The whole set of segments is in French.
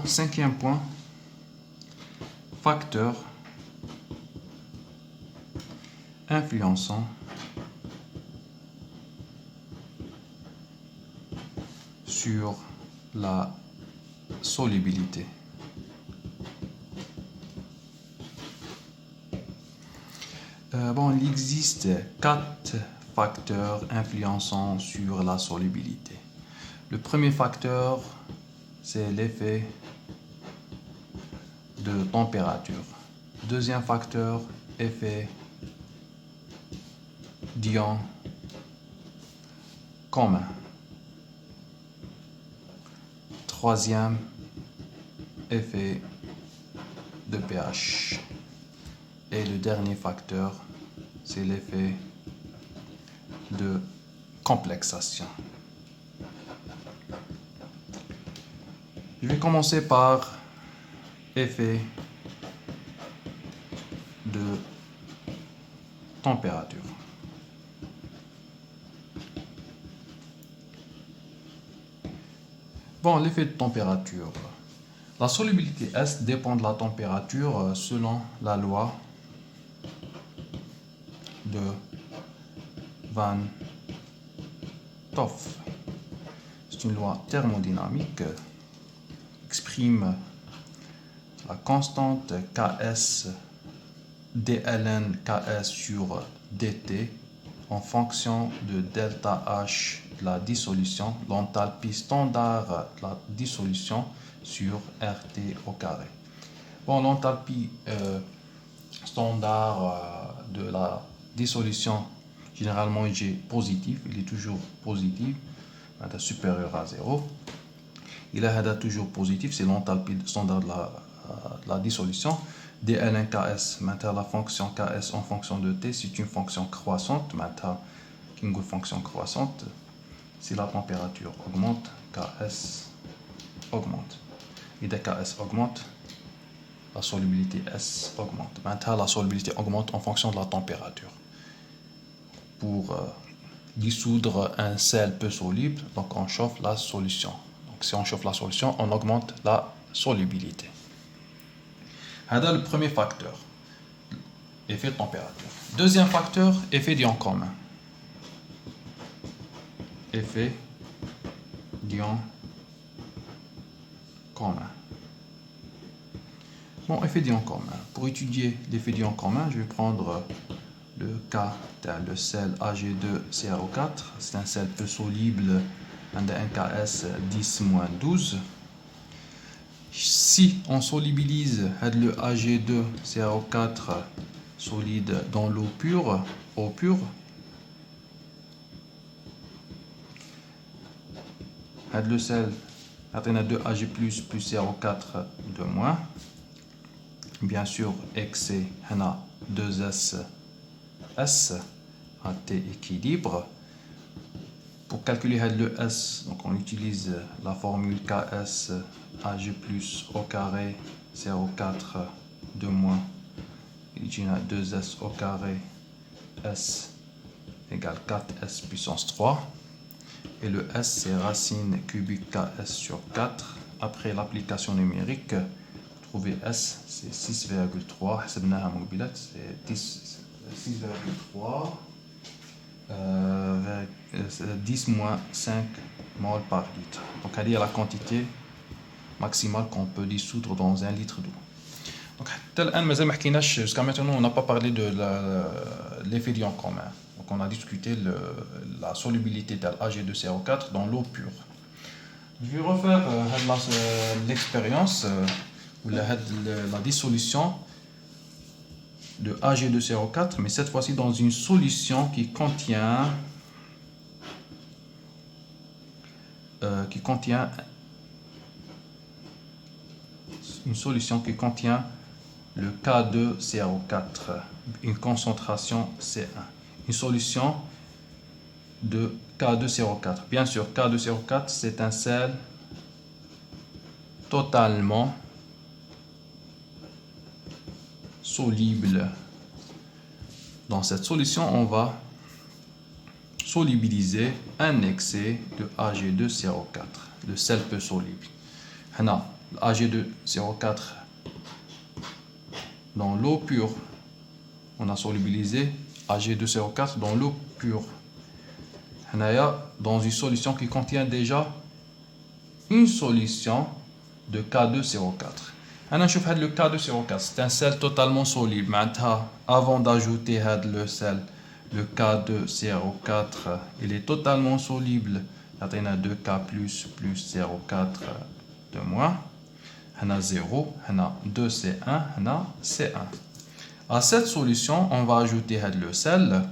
Cinquième point, facteur influençant sur la solubilité. Il existe 4 facteurs influençant sur la solubilité. Le premier facteur, c'est l'effet de température. Deuxième facteur, effet d'ion commun. Troisième, effet de pH. Et le dernier facteur, c'est l'effet de complexation. Je vais commencer par effet de température. L'effet de température. La solubilité S dépend de la température selon la loi de Van 't Hoff. C'est une loi thermodynamique qui exprime la constante Ks dln Ks sur dt en fonction de delta H de la dissolution, l'enthalpie standard de la dissolution sur RT au carré. L'enthalpie standard de la dissolution, généralement il est positif, il est toujours positif, supérieur à 0. Il est toujours positif, c'est l'enthalpie standard de la dissolution. dln Ks, la fonction Ks en fonction de t, c'est une fonction croissante. Une fonction croissante, si la température augmente, Ks augmente. Et dès Ks augmente, la solubilité S augmente. La solubilité augmente en fonction de la température. Pour dissoudre un sel peu soluble, donc on chauffe la solution. Donc si on chauffe la solution, on augmente la solubilité. C'est le premier facteur, effet de température. Deuxième facteur, effet d'ion commun. Effet d'ion commun. Effet d'ion commun. Pour étudier l'effet d'ion commun, je vais prendre le cas de sel Ag2CaO4. C'est un sel peu soluble, un Ks 10-12. Si on solubilise le Ag2CaO4 solide dans l'eau pure, le sel a 2 Ag plus CaO4 de moins. Bien sûr, excès, 2S à T équilibre. Pour calculer le S, donc on utilise la formule Ks Ag plus au carré CaO4 de moins. Il y a 2S au carré S égale 4S puissance 3. Et le S, c'est racine cubique Ks sur 4. Après l'application numérique, trouver S, c'est 6,3. C'est 6,3. 10 moins 5 mol par litre. Donc, il y a la quantité maximale qu'on peut dissoudre dans 1 litre d'eau. Jusqu'à maintenant, on n'a pas parlé de l'effet d'ion commun. Donc, on a discuté la solubilité de Ag2CaO4 dans l'eau pure. Je vais refaire l'expérience ou la dissolution de Ag2CaO4, mais cette fois-ci dans une solution qui contient le K2CaO4, une concentration C1. Une solution de K2CaO4. Bien sûr, K2CaO4, c'est un sel totalement soluble. Dans cette solution, on va solubiliser un excès de Ag2CaO4, le sel peu soluble. Ag2CO4 dans l'eau pure. On a solubilisé Ag2CO4 dans l'eau pure. Dans une solution qui contient déjà une solution de K2CO4. Le K2CO4, c'est un sel totalement soluble. Avant d'ajouter le sel, le K2CO4, il est totalement soluble. On a 2K plus 0,4 de moins. On a 0, on a 2C1, on a C1. À cette solution, on va ajouter le sel.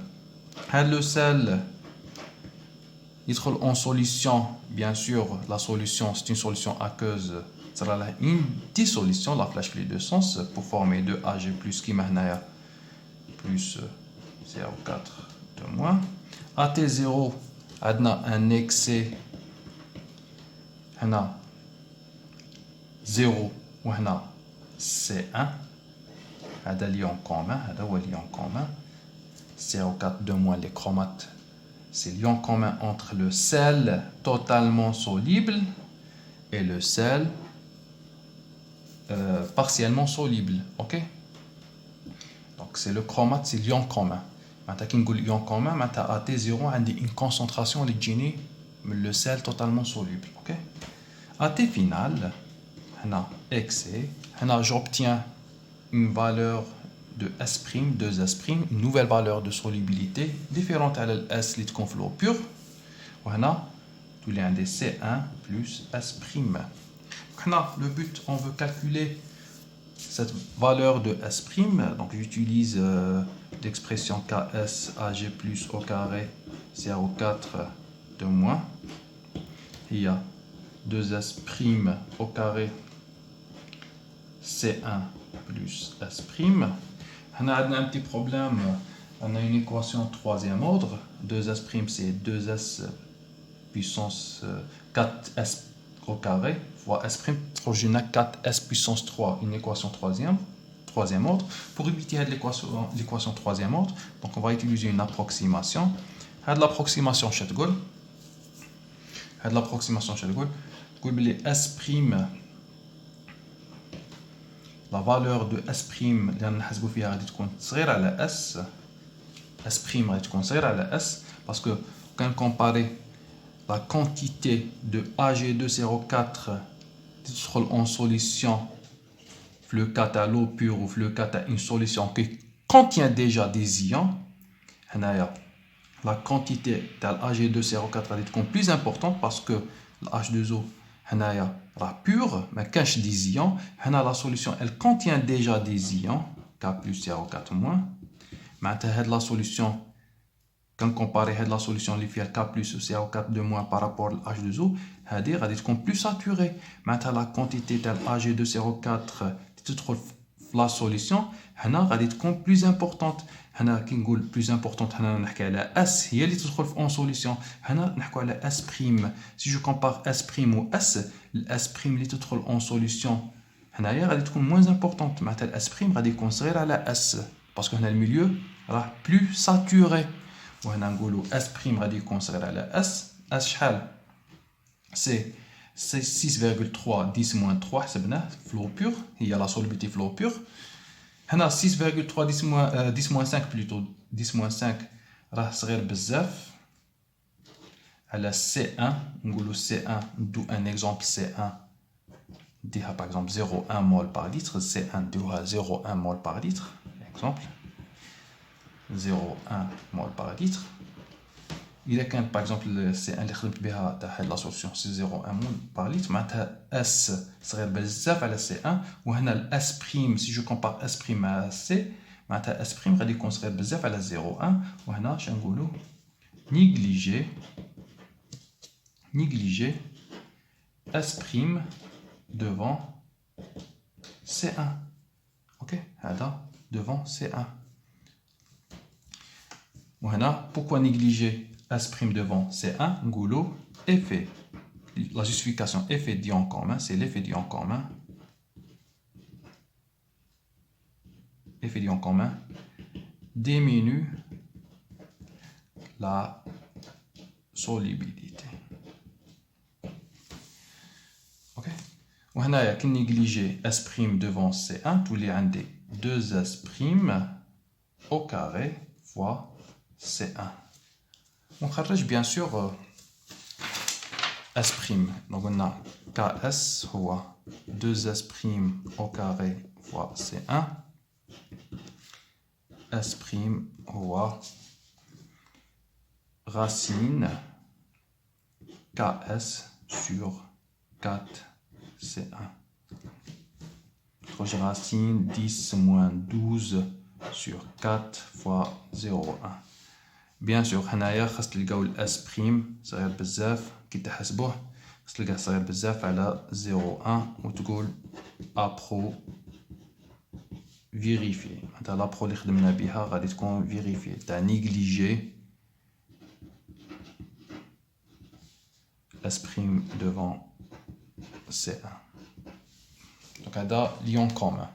Le sel, il trouve en solution, bien sûr, la solution, c'est une solution aqueuse. Ça sera une dissolution, la flèche les deux sens, pour former 2Ag plus qui maintenant plus 0,4 de moins. À T0, on a un excès, on a 0 ou on a C1. هذا ليون commun, هذا هو l'ion commun. CO4 de moins les chromates. C'est l'ion commun entre le sel totalement soluble et le sel partiellement soluble. Ok? Donc c'est le chromate, c'est l'ion commun. Maintenant, quand on dit l'ion commun, à T0, on a une concentration de le sel totalement soluble. Ok? À T final, on a excès. J'obtiens une valeur de S', 2S', une nouvelle valeur de solubilité différente à S qui est l'eau pure. Voilà, tout les des C1 plus S'. Le but, on veut calculer cette valeur de S'. Donc j'utilise l'expression KS AG plus au carré 0,4 de moins. Il y a 2S' au carré C1 plus S'. On a un petit problème. On a une équation troisième ordre. 2S' c'est 2S puissance 4S au carré fois S'. On a 4S puissance 3. Une équation troisième ordre. Pour éviter l'équation troisième ordre, donc on va utiliser une approximation. L'approximation Chetgol. S'. La valeur de S', parce que quand on compare la quantité de Ag2CO4 en solution, le à l'eau pure ou le à une solution qui contient déjà des ions, la quantité de Ag2CO4 est plus importante parce que H2O la pure, mais cache des ions. La solution, elle contient déjà des ions, K plus 0,4 moins. Maintenant, la solution, quand on compare la solution qui fait K plus 0,4 de moins par rapport à H2O, elle est plus saturée. Maintenant, la quantité de Ag2CO4 qui trouve la solution, elle est plus importante. Plus importante, S, il est en solution. S'. Si je compare S' ou S, S' est en solution. Elle est moins importante. S' est considéré à la S parce que le milieu est plus saturé. S' est considéré à la S. S c'est 6,3 10-3 c'est flot pur. Il y a la solubilité flot pur. 6,3 10-5 plutôt 10-5 راه صغير بزاف على C1 نقولوا C1 ندو un exemple C1 نديها par exemple 0,1 mol par litre C1 نديروها 0,1 mol par litre exemple 0,1 mol par litre إذا كان par exemple C1 اللي خدمت بها تاع هاد لا سوليسيون سي 0,1 مول par litre معناتها S صغير بزاف على C1 وهنا ال S' si je compare S' مع C معناتها S' غادي يكون صغير بزاف على 0,1 وهنا اش نقولوا négliger S' devant C1 OK هذا devant C1 وهنا pourquoi négliger S' devant C1 نقولوا effet la justification effet d'ion commun c'est l'effet d'ion commun diminue la solubilité. Ok. وهنايا كي نيجليجي S' devant C1 تولي عندي 2S' au carré fois C1. ونخرج bien sûr S'. Donc on a KS هو 2S' au carré fois C1. S' هو racine KS sur 4C1. Racine 10 moins 12 sur 4 fois 0,1. Bien sûr, هنايا خاص تلقاو الاس بريم صغير بزاف كي تحسبوه خاص تلقاه صغير بزاف على 0,1 وتقول ابرو فيريفي. معناتها لابرو اللي خدمنا بها غادي تكون فيريفي تاع نيجليجي S' devant C1. Donc هذا ليون كومون.